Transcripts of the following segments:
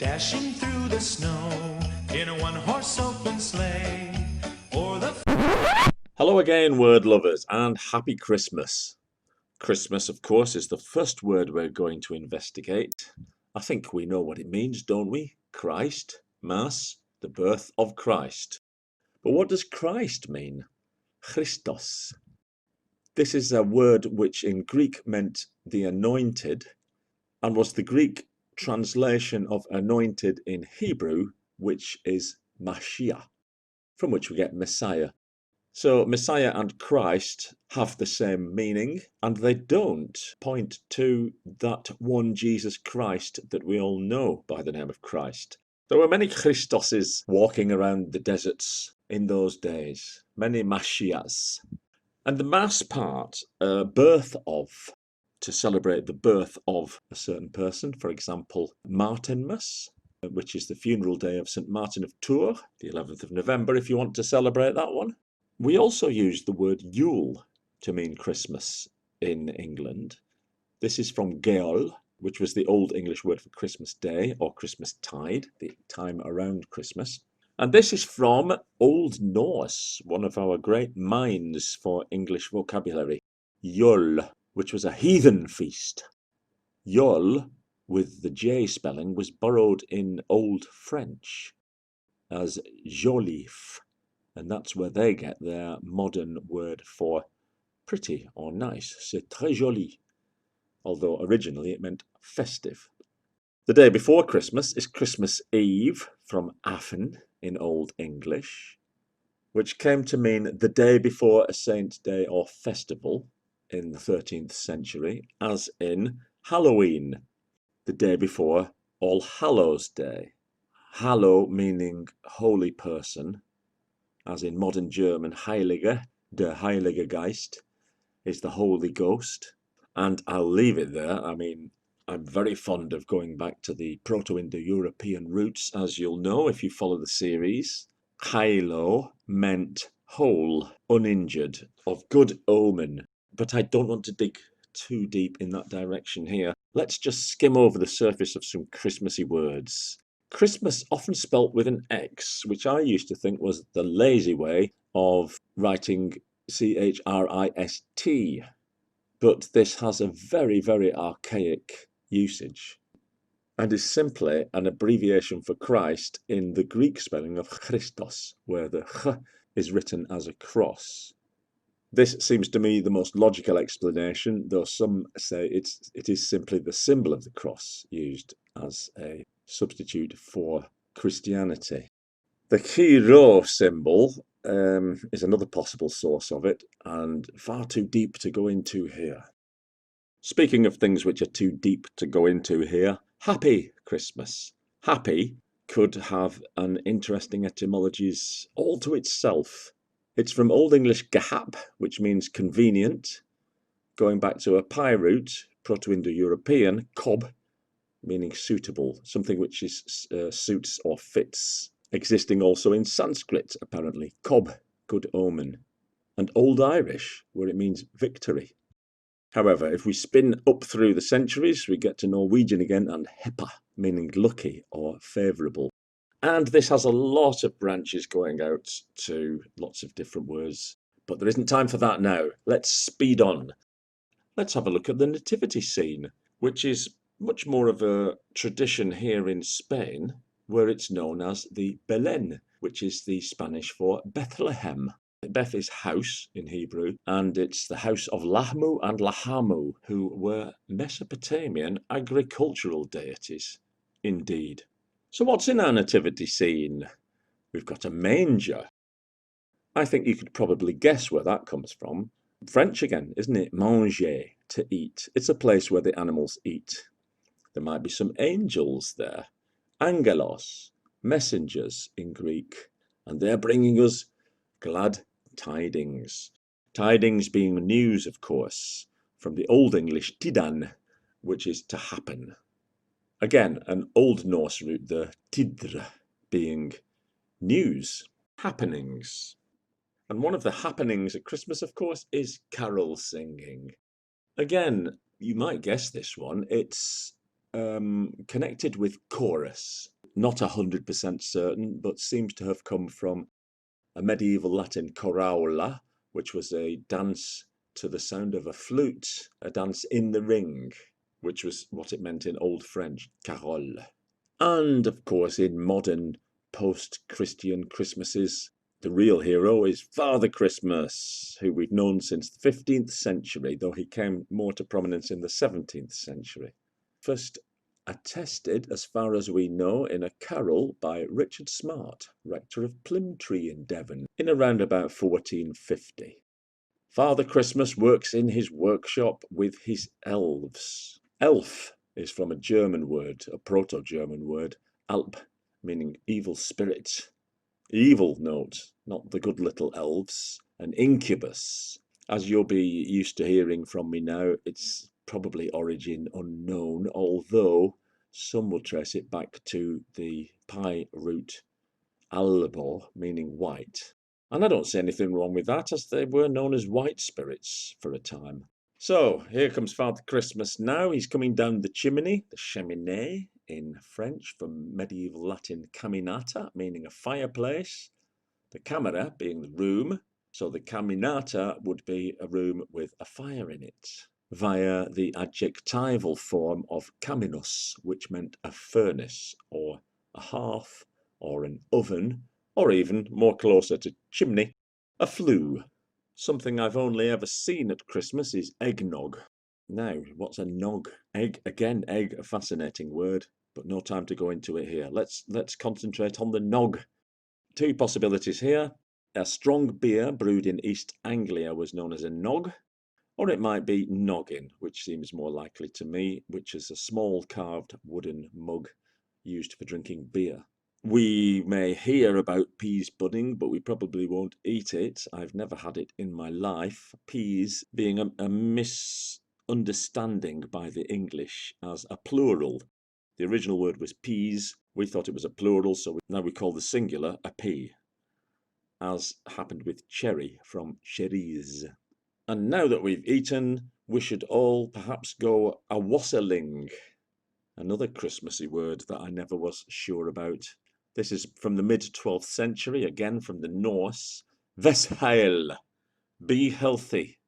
dashing through the snow in a one-horse open sleigh, o'er the Hello again, word lovers, and happy Christmas. Christmas, of course, is the first word we're going to investigate. I think we know what it means, don't we? Christ, Mass, the birth of Christ. But what does Christ mean? Christos. This is a word which in Greek meant the anointed and was the Greek translation of anointed in Hebrew, which is Mashiach, from which we get Messiah. So Messiah and Christ have the same meaning, and they don't point to that one Jesus Christ that we all know by the name of Christ. There were many Christoses walking around the deserts in those days, many Mashiachs. And the Mass part, birth of, to celebrate the birth of a certain person, for example, Martinmas, which is the funeral day of St. Martin of Tours, the 11th of November, if you want to celebrate that one. We also use the word Yule to mean Christmas in England. This is from Gael, which was the Old English word for Christmas Day or Christmas Tide, the time around Christmas. And this is from Old Norse, one of our great mines for English vocabulary. Yule, which was a heathen feast. Yule, with the J spelling, was borrowed in Old French as jolif. And that's where they get their modern word for pretty or nice. C'est très joli. Although originally it meant festive. The day before Christmas is Christmas Eve, from Afen in Old English, which came to mean the day before a saint's day or festival in the 13th century, as in Halloween, the day before All Hallows Day. Hallow meaning holy person, as in modern German, Heilige, der Heilige Geist, is the Holy Ghost. And I'll leave it there. I mean, I'm very fond of going back to the Proto-Indo-European roots, as you'll know if you follow the series. Hailo meant whole, uninjured, of good omen. But I don't want to dig too deep in that direction here. Let's just skim over the surface of some Christmassy words. Christmas, often spelt with an X, which I used to think was the lazy way of writing Christ, but this has a very, very archaic usage and is simply an abbreviation for Christ in the Greek spelling of Christos, where the ch is written as a cross. This seems to me the most logical explanation, though some say it is simply the symbol of the cross used as a substitute for Christianity. The Chi-Rho symbol is another possible source of it, and far too deep to go into here. Speaking of things which are too deep to go into here, Happy Christmas. Happy could have an interesting etymologies all to itself. It's from Old English gahap, which means convenient, going back to a Pi root, Proto-Indo-European, kob, meaning suitable, something which is suits or fits, existing also in Sanskrit, apparently, kob, good omen, and Old Irish, where it means victory. However, if we spin up through the centuries, we get to Norwegian again, and hepa, meaning lucky or favourable. And this has a lot of branches going out to lots of different words, but there isn't time for that now. Let's speed on. Let's have a look at the nativity scene, which is much more of a tradition here in Spain, where it's known as the Belén, which is the Spanish for Bethlehem. Beth is house in Hebrew, and it's the house of Lahmu and Lahamu, who were Mesopotamian agricultural deities. Indeed. So what's in our nativity scene? We've got a manger. I think you could probably guess where that comes from. French again, isn't it? Manger, to eat. It's a place where the animals eat. There might be some angels there. Angelos, messengers in Greek. And they're bringing us glad tidings. Tidings being news, of course, from the Old English tidan, which is to happen. Again, an Old Norse root, the tidr, being news, happenings. And one of the happenings at Christmas, of course, is carol singing. Again, you might guess this one. It's connected with chorus. Not 100% certain, but seems to have come from a medieval Latin choraula, which was a dance to the sound of a flute, a dance in the ring, which was what it meant in Old French, carole. And of course, in modern post-Christian Christmases, the real hero is Father Christmas, who we've known since the 15th century, though he came more to prominence in the 17th century. First attested, as far as we know, in a carol by Richard Smart, rector of Plymtree in Devon, in around about 1450. Father Christmas works in his workshop with his elves. Elf is from a German word, a Proto-German word, Alp, meaning evil spirit. Evil note, not the good little elves. An incubus. As you'll be used to hearing from me now, it's probably origin unknown, although some will trace it back to the Pi root albo, meaning white. And I don't see anything wrong with that, as they were known as white spirits for a time. So, here comes Father Christmas now. He's coming down the chimney, the cheminée in French, from medieval Latin caminata, meaning a fireplace. The camera being the room, so the caminata would be a room with a fire in it, via the adjectival form of caminus, which meant a furnace, or a hearth, or an oven, or even, more closer to chimney, a flue. Something I've only ever seen at Christmas is eggnog. Now, what's a nog? Egg, again, egg, a fascinating word, but no time to go into it here. Let's concentrate on the nog. Two possibilities here. A strong beer brewed in East Anglia was known as a nog, or it might be noggin, which seems more likely to me, which is a small carved wooden mug used for drinking beer. We may hear about peas pudding, but we probably won't eat it. I've never had it in my life. Peas being a misunderstanding by the English as a plural. The original word was peas. We thought it was a plural, so now we call the singular a pea, as happened with cherry from cherries. And now that we've eaten, we should all perhaps go a wassaling, another Christmassy word that I never was sure about. This is from the mid-12th century, again from the Norse. Vesheil, be healthy.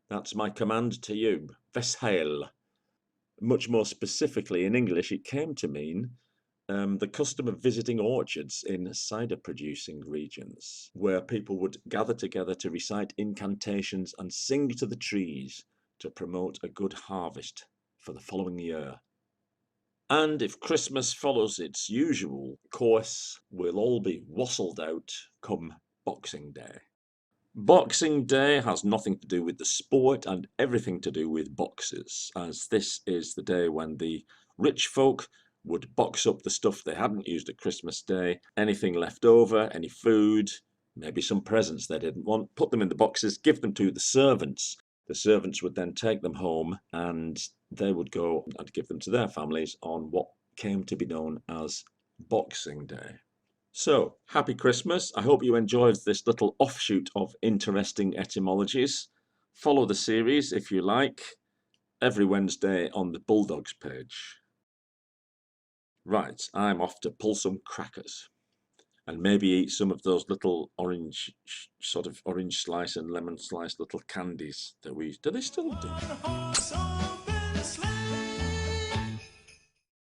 That's my command to you. Vesheil. Much more specifically in English, it came to mean the custom of visiting orchards in cider-producing regions, where people would gather together to recite incantations and sing to the trees to promote a good harvest for the following year. And if Christmas follows its usual course, we'll all be wassailed out come Boxing Day. Boxing Day has nothing to do with the sport and everything to do with boxes, as this is the day when the rich folk would box up the stuff they hadn't used at Christmas Day, anything left over, any food, maybe some presents they didn't want, put them in the boxes, give them to the servants. The servants would then take them home and they would go and give them to their families on what came to be known as Boxing Day. So, happy Christmas. I hope you enjoyed this little offshoot of interesting etymologies. Follow the series if you like, every Wednesday on the Bulldogz page. Right, I'm off to pull some crackers and maybe eat some of those little orange, sort of orange slice and lemon slice little candies that we, do they still do?